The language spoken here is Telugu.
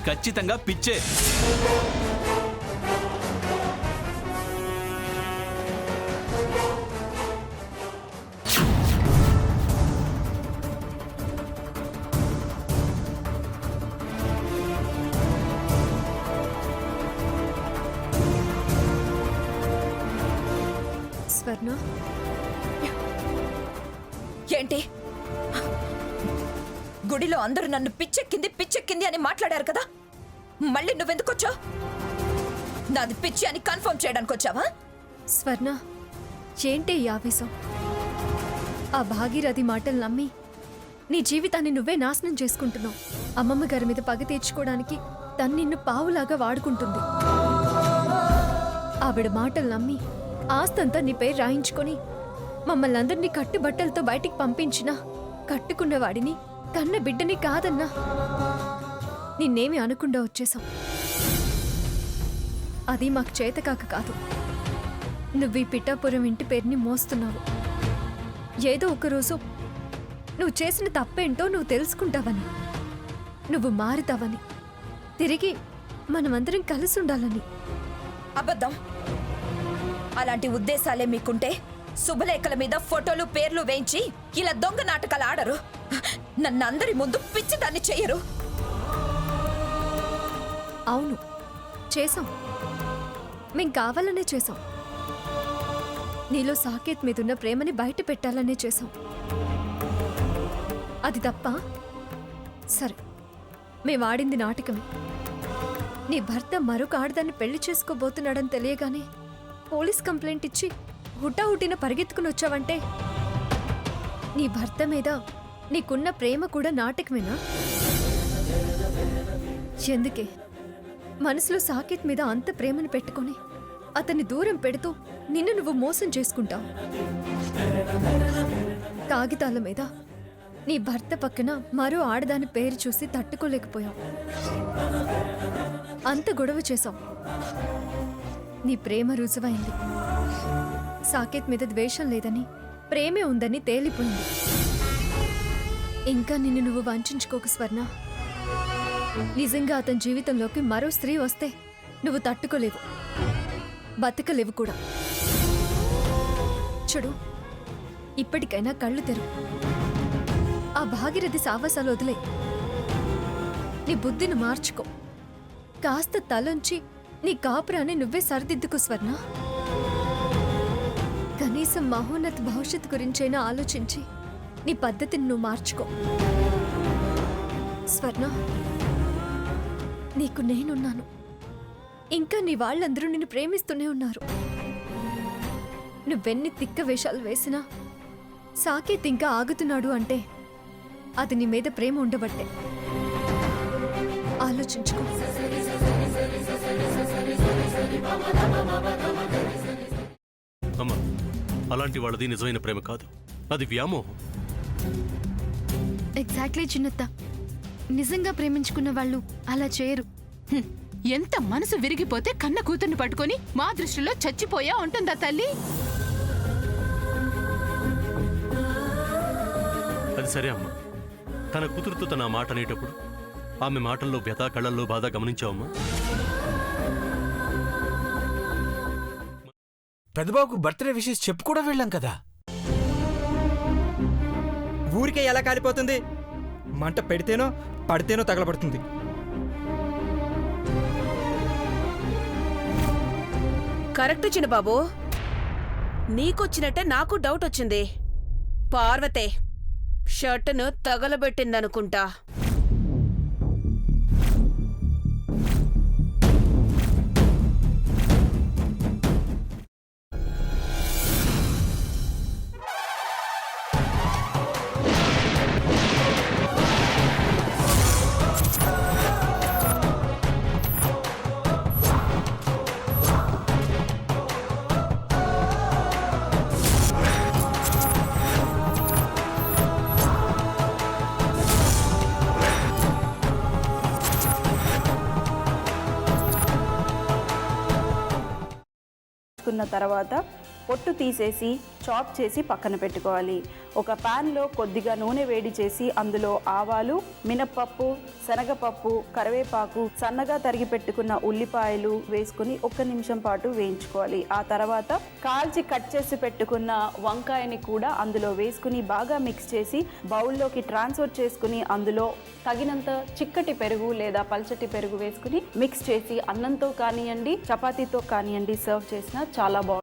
ఖచ్చితంగా పిచ్చే. స్వర్ణ, ఏంటి గుడిలో అందరూ నన్ను పిచ్చెక్కింది అని మాట్లాడారు కదా, మళ్ళీ నువ్వెందుకొచ్చావు? నాది పిచ్చి అని కన్ఫర్మ్ చేయడానికి వచ్చావా? స్వర్ణ, ఏంటి ఈ ఆవేశం? ఆ భాగీరథి మాటలు నమ్మి నీ జీవితాన్ని నువ్వే నాశనం చేసుకుంటున్నావు. అమ్మమ్మ గారి మీద పగ తీర్చుకోవడానికి తను నిన్ను పావులాగా వాడుకుంటుంది. ఆవిడ మాటలు నమ్మి ఆస్తంతా నీ పేరు రాయించుకొని మమ్మల్ని అందరినీ కట్టుబట్టలతో బయటికి పంపించినా కట్టుకున్నవాడిని కన్న బిడ్డని కాదన్నా నిన్నేమి అనకుండా వచ్చేశాం. అది మాకు చేతకాక కాదు. నువ్వు ఈ పిఠాపురం ఇంటి పేరుని మోస్తున్నావు. ఏదో ఒకరోజు నువ్వు చేసిన తప్పేంటో నువ్వు తెలుసుకుంటావని, నువ్వు మారుతావని, తిరిగి మనమందరం కలిసి ఉండాలని. అబద్ధం. అలాంటి ఉద్దేశాలే మీకుంటే శుభలేఖల మీద ఫోటోలు పేర్లు వేయించి ఇలా దొంగ నాటకాలు ఆడరు. నన్ను అందరి ముందు పిచ్చిదాన్ని చెయ్యరు. అవును, చేశాం. మేం కావాలనే చేశాం. నీలో సాకేత్ మీదున్న ప్రేమని బయట పెట్టాలనే చేశాం. అది తప్ప? సరే, మేము ఆడింది నాటకమే. నీ భర్త మరొక ఆడదాన్ని పెళ్లి చేసుకోబోతున్నాడని తెలియగానే పోలీస్ కంప్లైంట్ ఇచ్చి హుటాహుటిన పరిగెత్తుకుని వచ్చావంటే నీ భర్త మీద నీకున్న ప్రేమ కూడా నాటకమేనా? ఎందుకే మనసులో సాకేత్ మీద అంత ప్రేమను పెట్టుకొని అతన్ని దూరం పెడుతూ నిన్ను నువ్వు మోసం చేసుకుంటావు. కాగితాల మీద నీ భర్త పక్కన మరో ఆడదాని పేరు చూసి తట్టుకోలేకపోయావు. అంత గొడవ చేశావు. నీ ప్రేమ రుజువైంది. సాకేత్ మీద ద్వేషం లేదని, ప్రేమే ఉందని తేలిపోయింది. ఇంకా నిన్ను నువ్వు వంచుకోకు స్వర్ణ. నిజంగా అతని జీవితంలోకి మరో స్త్రీ వస్తే నువ్వు తట్టుకోలేవు, బతకలేవు కూడా. చూడు, ఇప్పటికైనా కళ్ళు తెరు. ఆ భాగీరథి సావాసాలు వదిలే. నీ బుద్ధిని మార్చుకో. కాస్త తలంచి నీ కాపురాన్ని నువ్వే సరిదిద్దుకు స్వర్ణ. కనీసం మహోన్నత భవిష్యత్తు గురించైనా ఆలోచించి నీ పద్ధతిని నువ్వు మార్చుకో స్వర్ణ. నీకు నేనున్నాను. ఇంకా నీ వాళ్ళందరూ నిన్ను ప్రేమిస్తూనే ఉన్నారు. నువ్వెన్ని తిక్క వేషాలు వేసినా సాకేత్ ఇంకా ఆగుతున్నాడు అంటే అది నీ మీద ప్రేమ ఉండబట్టే. ఆలోచించుకో. అమ్మా, అలాంటి వాళ్ళది నిజమైన ప్రేమ కాదు, అది వ్యామోహం. ఎగ్జాక్ట్లీ చిన్నత్త. నిజంగా ప్రేమించుకున్న వాళ్ళు అలా చేయరు. ఎంత మనసు విరిగిపోతే కన్న కూతుర్ని పట్టుకొని మా దృష్టిలో చచ్చిపోయా ఉంటుందా తల్లి? అది సరే అమ్మా, తన కూతురుతో తన మాట అనేటప్పుడు ఆమె మాటల్లో వ్యథ, కళ్ళల్లో బాధ గమనించావమ్మా? పెద్దబాబుకు బర్త్డే విషెస్ చెప్పు కూడా వెళ్ళాం కదా. ఊరికే ఎలా కాలిపోతుంది? మంట పెడితేనో పడితేనో తగలబడుతుంది. కరెక్ట్ చిన్నబాబు, నీకొచ్చినట్టే నాకు డౌట్ వచ్చింది. పార్వతే షర్టును తగలబెట్టిందనుకుంటా. కున్న తర్వాత పొట్టు తీసేసి చాప్ చేసి పక్కన పెట్టుకోవాలి. ఒక ప్యాన్లో కొద్దిగా నూనె వేడి చేసి అందులో ఆవాలు, మినప్పప్పు, శనగపప్పు, కరివేపాకు, సన్నగా తరిగి పెట్టుకున్న ఉల్లిపాయలు వేసుకుని 1 నిమిషం పాటు వేయించుకోవాలి. ఆ తర్వాత కాల్చి కట్ చేసి పెట్టుకున్న వంకాయని కూడా అందులో వేసుకుని బాగా మిక్స్ చేసి బౌల్లోకి ట్రాన్స్ఫర్ చేసుకుని అందులో తగినంత చిక్కటి పెరుగు లేదా పల్చటి పెరుగు వేసుకుని మిక్స్ చేసి అన్నంతో కానివ్వండి, చపాతీతో కానివ్వండి సర్వ్ చేసినా చాలా బాగుంటుంది.